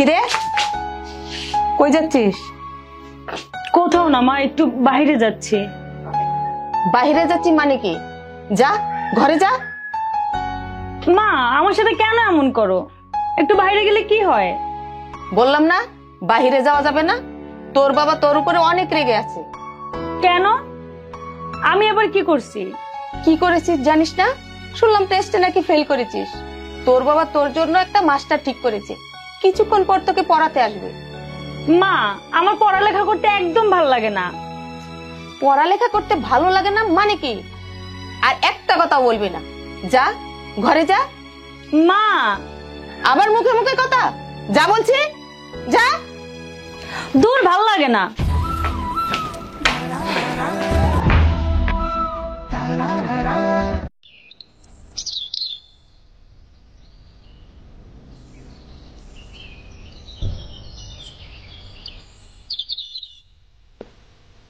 কিরে কই যাচ্ছিস? কোথাও না মা, একটু বাইরে যাচ্ছি। বাইরে যাচ্ছি মানে কি? যা ঘরে যা। মা, আমার সাথে কেন এমন করো? একটু বাইরে গেলে কি হয়? বললাম না বাইরে যাওয়া যাবে না। তোর বাবা তোর উপরে অনেক রেগে আছে। কেন? আমি আবার কি করছি? কি করেছিস জানিস না? শুনলাম টেস্টে নাকি ফেল করেছিস। তোর বাবা তোর জন্য একটা মাস্টার ঠিক করেছে, কিছুক্ষণ পর তোকে পড়াতে আসবে। মা, আমার পড়ালেখা করতে একদম ভালো লাগে না। পড়ালেখা করতে ভালো লাগে না মানে কি? আর একটা কথা বলবি না, যা ঘরে যা। মা, আবার মুখে মুখে কথা, যা বলছি যা। দূর, ভালো লাগে না।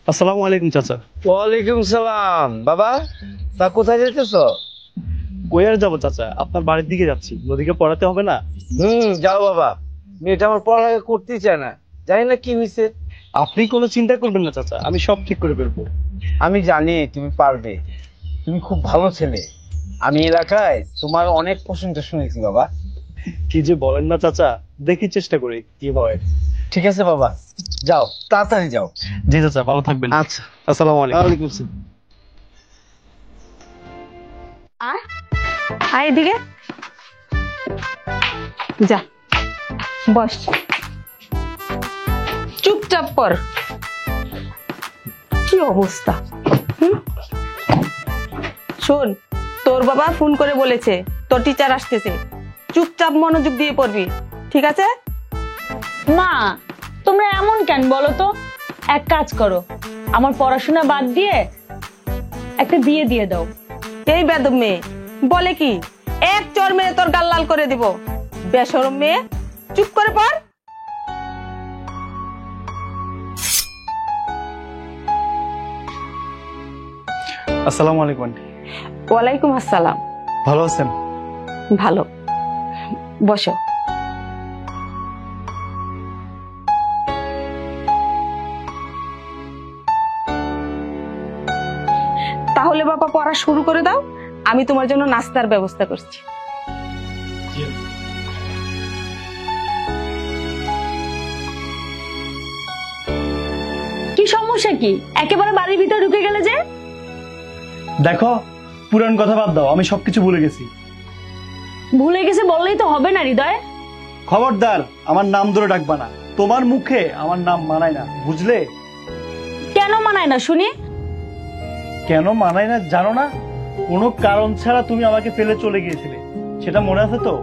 আসসালামু আলাইকুম চাচা। ওয়ালাইকুম সালাম। বাবা, তা কোথায় যেতেছ? কই আর যাবো চাচা, আপনার বাড়ির দিকে যাচ্ছি। নদীকে পড়াতে হবে না? যাও বাবা। মেয়েটা আমার পড়ালেখা করতেই চায় না, জানি না কি হয়েছে। আপনি কোনো চিন্তা করবেন না চাচা, আমি সব ঠিক করে ফেলবো। আমি জানি তুমি পারবে, তুমি খুব ভালো ছেলে। আমি এলাকায় তোমার অনেক প্রশংসা শুনেছি বাবা। কি যে বলেন না চাচা, দেখি চেষ্টা করি কি হয়। ঠিক আছে বাবা, যাও তাড়াতাড়ি যাও। জি চাচা, ভালো থাকবেন। আচ্ছা, আসসালামু আলাইকুম। ওয়ালাইকুম আসসালাম। আয় এদিকে যা, বস, চুপচাপ পর। কি অবস্থা? শোন, তোর বাবা ফোন করে বলেছে তোর টিচার আসতেছে, চুপচাপ মনোযোগ দিয়ে পড়বি, ঠিক আছে? মা, তোমরা এমন কেন বলো তো? এক কাজ করো, আমার পড়াশোনা বাদ দিয়ে একটা বিয়ে দিয়ে দাও। এই বেদব মেয়ে বলে কি, এক চর মেরে তোর গাল লাল করে দিব। বেশরম মেয়ে, চুপ করে পড়। আসসালামু আলাইকুম আন্টি। ওয়ালাইকুম আসসালাম। ভালো আছেন? ভালো, বসো। তাহলে বাবা পড়া শুরু করে দাও, আমি তোমার জন্য নাস্তার ব্যবস্থা করছি। কি সমস্যা কি? একেবারে বাড়ির ভিতরে ঢুকে গেলে যে? দেখো, পুরান কথা বাদ দাও, আমি সবকিছু ভুলে গেছি। ভুলে গেছে বললেই তো হবে না হৃদয়। খবরদার আমার নাম ধরে ডাকবা না, তোমার মুখে আমার নাম মানায় না, বুঝলে? কেন মানায় না শুনি? কেন মানায় না জানো না? কোনো কারণ ছাড়া তুমি আমাকে ফেলে চলে গিয়েছিলে, সেটা মনে আছে তো?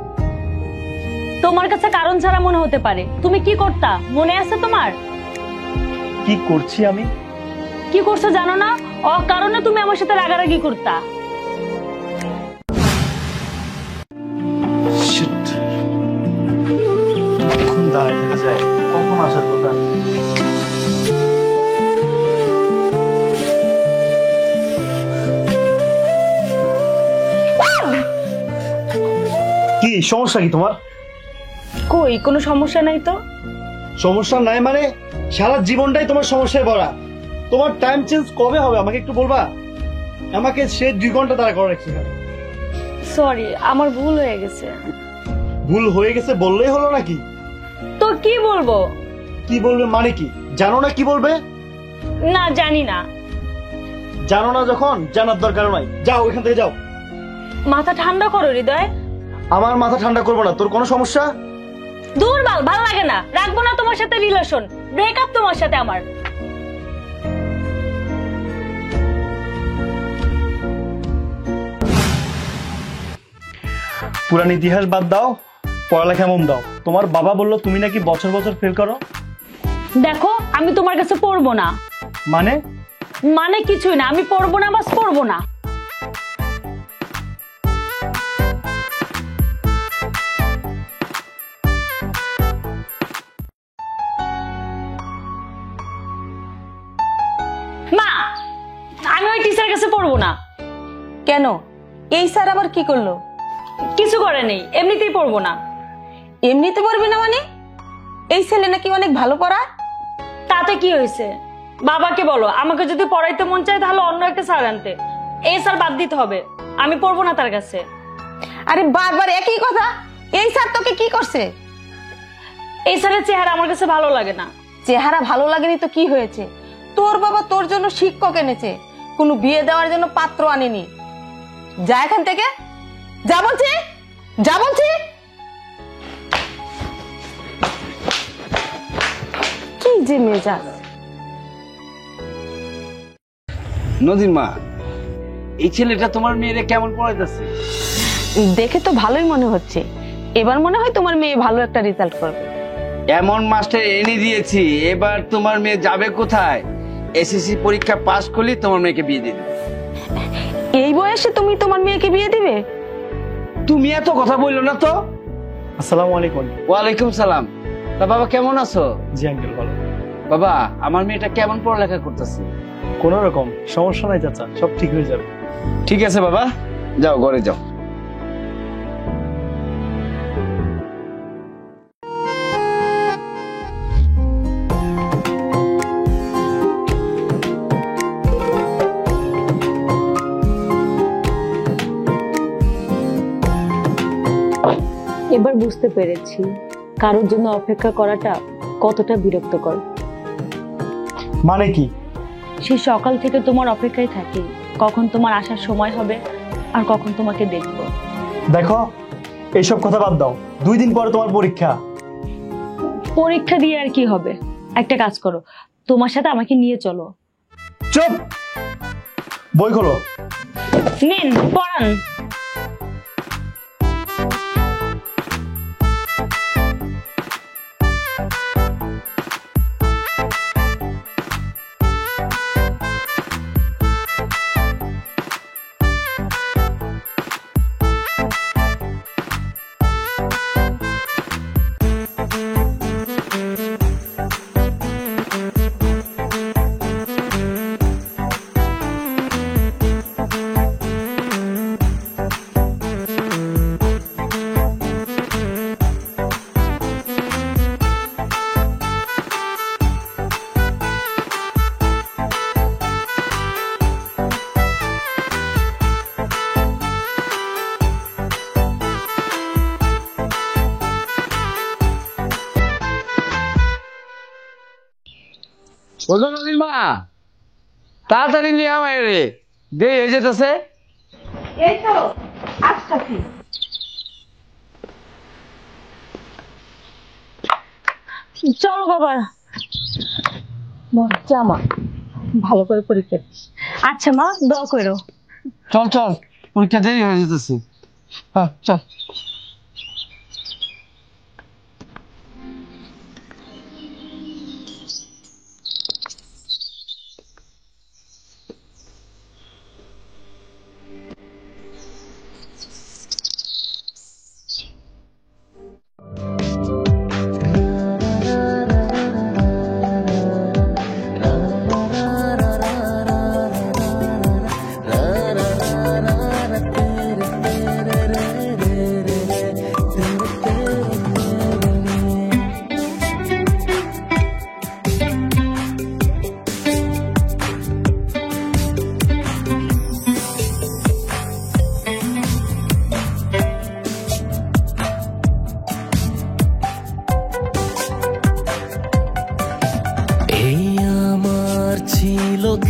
তোমার কাছে কারণ ছাড়া মনে হতে পারে, তুমি কি করতা মনে আছে তোমার? কি করছি আমি? কি করছো জানো না? অকারণে তুমি আমার সাথে রাগারাগি করতা। Shit! কখন দাঁড়ায় থাকা যায়, কখন আসার কথা? কি সমস্যা কি তোমার? কই, কোনো সমস্যা নাই তো। সমস্যা নাই মানে? সারা জীবনটাই তোমার সমস্যায় ভরা। তোমার টাইম চেঞ্জ কবে হবে আমাকে একটু বলবা? আমাকে সে 2 ঘন্টা দাঁড়া করে রাখছে এখানে। সরি, আমার ভুল হয়ে গেছে। ভুল হয়ে গেছে বললেই হলো নাকি? তো কি বলবো? কি বলবে মানে কি? জানো না কি বলবে? না, জানি না। জানো না যখন জানার দরকার নাই, যাও এখান থেকে যাও। মাথা ঠান্ডা করো হৃদয়। আমার মাথা ঠান্ডা করবো না, তোর কোনো সমস্যা? দূর বাল, ভাল লাগে না, রাখবো না তোমার সাথে রিলেশন। ব্রেকআপ তোমার সাথে আমার। পুরান ইতিহাস বাদ দাও, পড়ালেখা মন দাও। তোমার বাবা বললো তুমি নাকি বছর বছর ফেল করো। দেখো, আমি তোমার কাছে পড়বো না। মানে? মানে কিছুই না, আমি পড়বো না, বাস পড়বো না। মা, আমি ওই টিচারের কাছে পড়বো না। কেন? এই স্যার আবার কি করলো? কিছু করে নেই, এমনিতেই পড়বো না। এমনিতে পড়বি না মানে? এই ছেলে নাকি অনেক ভালো পড়ায়। তাতে কি হয়েছে? বাবাকে বলো আমাকে যদি পড়াইতে মন চায় তাহলে অন্য একটা স্যার আনতে, এই স্যার বাদ দিতে হবে, আমি পড়বো না তার কাছে। আরে বারবার একই কথা, এই স্যার তোকে কি করছে? এই স্যারের চেহারা আমার কাছে ভালো লাগে না। চেহারা ভালো লাগেনি তো কি হয়েছে? তোর বাবা তোর জন্য শিক্ষক এনেছে, কোনো বিয়ে দেওয়ার জন্য পাত্র আনেনি। যা এখান থেকে, যা বলছি, যা বলছি। কি যে মেজাজ। নদীর মা, এই ছেলেটা তোমার মেয়েরে কেমন পড়াইতেছে? দেখে তো ভালোই মনে হচ্ছে, এবার মনে হয় তোমার মেয়ে ভালো একটা রেজাল্ট করবে। এমন মাস্টার এনে দিয়েছি, এবার তোমার মেয়ে যাবে কোথায়? এসএসসি পরীক্ষা পাস করলে তোমার মেয়েকে বিয়ে দিয়ে দেবে। এই বয়সে তুমি তোমার মেয়েকে বিয়ে দিবে? তুমি এত কথা বললো না তো। আসসালামু আলাইকুম। ওয়ালাইকুম সালাম। তা বাবা কেমন আছো? জি আঙ্কেল ভালো। বাবা, আমার মেয়েটা কেমন পড়ালেখা করতেছে? কোন রকম সমস্যা নাই চাচা, সব ঠিক হয়ে যাবে। ঠিক আছে বাবা, যাও ঘরে যাও। এবার বুঝতে পেরেছি কারোর জন্য অপেক্ষা করাটা কতটা বিরক্তকর। মানে কি? সেই সকাল থেকে তোমার অপেক্ষায় থাকি, কখন তোমার আসার সময় হবে আর কখন তোমাকে দেখবো। দেখো, এইসব কথা বাদ দাও, 2 দিন পরে তোমার পরীক্ষা। পরীক্ষা দিয়ে আর কি হবে? একটা কাজ করো, তোমার সাথে আমাকে নিয়ে চলো। চুপ, বই খোলো। নিন পড়ান। মা, তাড়াতাড়ি নিয়ে আমায় রে, দেরি হয়ে যেতেছে। এই তো আসছি। চলো বাবা। জামা ভালো করে পরীক্ষা দিস। আচ্ছা মা, দোয়া করো। চল চল, পরীক্ষা দেরি হয়ে যেতেছে। হ্যাঁ চল।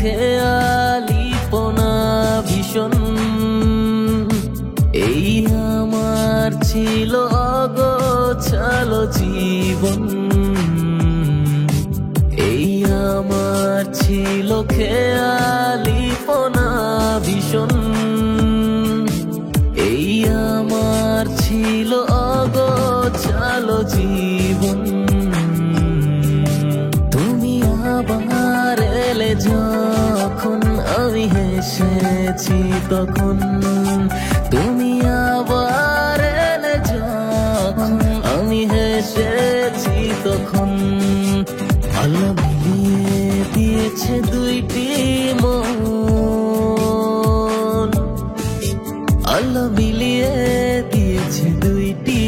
খেয়ালিপনা ভীষণ, এই আমার ছিল অগোছালো জীবন, এই আমার ছিল খেয়ালিপনা ভীষণ, এই আমার ছিল অগোছালো জীবন। তুমি আবার এলে যখন আমি হেসেছি তখন, তুমি আবার এলে যখন আমি হেসেছি তখন, আল্লাহ মিলিয়ে দিয়েছে দুইটি মন, আল্লাহ মিলিয়ে দিয়েছে দুইটি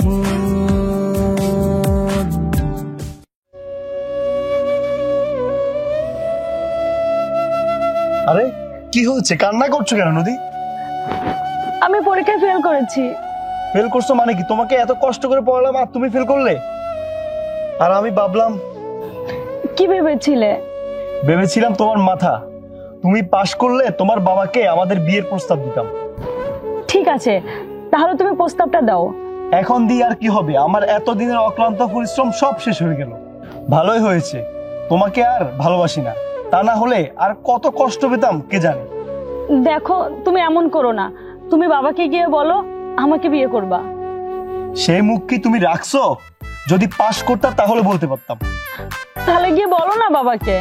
মন। কি হচ্ছে, কান্না করছো কেন নদী? আমি পরীক্ষায় ফেল করেছি। ফেল করছো মানে কি? তোমাকে এত কষ্ট করে পড়ালাম আর তুমি ফেল করলে? আর আমি ভাবলাম, কি ভেবেছিলে? ভেবেছিলাম তোমার মাথা, তুমি পাশ করলে তোমার বাবাকে আমাদের বিয়ের প্রস্তাব দিতাম। ঠিক আছে, তাহলে তুমি প্রস্তাবটা দাও। এখন দিয়ে আর কি হবে? আমার এতদিনের অক্লান্ত পরিশ্রম সব শেষ হয়ে গেল। ভালোই হয়েছে, তোমাকে আর ভালোবাসি না, তা না হলে আর কত কষ্ট পেতাম কে জানে। দেখো, তুমি এমন করো না। তুমি বাবাকে গিয়ে বলো আমাকে বিয়ে করবা। সেই মুখ কি তুমি রাখছো? যদি পাশ করতাম তাহলে বলতে পারতাম। তাহলে গিয়ে বলো না বাবাকে।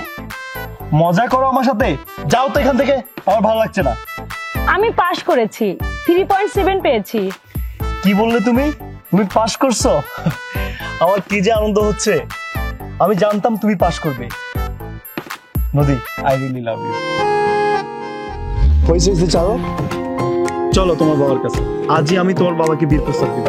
মজা করো আমার সাথে? যাও তো এখান থেকে, আমার ভালো লাগছে না। আমি পাশ করেছি, 3.7 পেয়েছি। কি বললে তুমি? তুমি পাশ করছো? আমার কি যে আনন্দ হচ্ছে। আমি জানতাম তুমি পাশ করবে। নদী, আই রিয়েলি লাভ ইউ। হয়েছে, চলো চলো তোমার বাবার কাছে। আজই আমি তোমার বাবাকে বিয়ের প্রস্তাব দিব।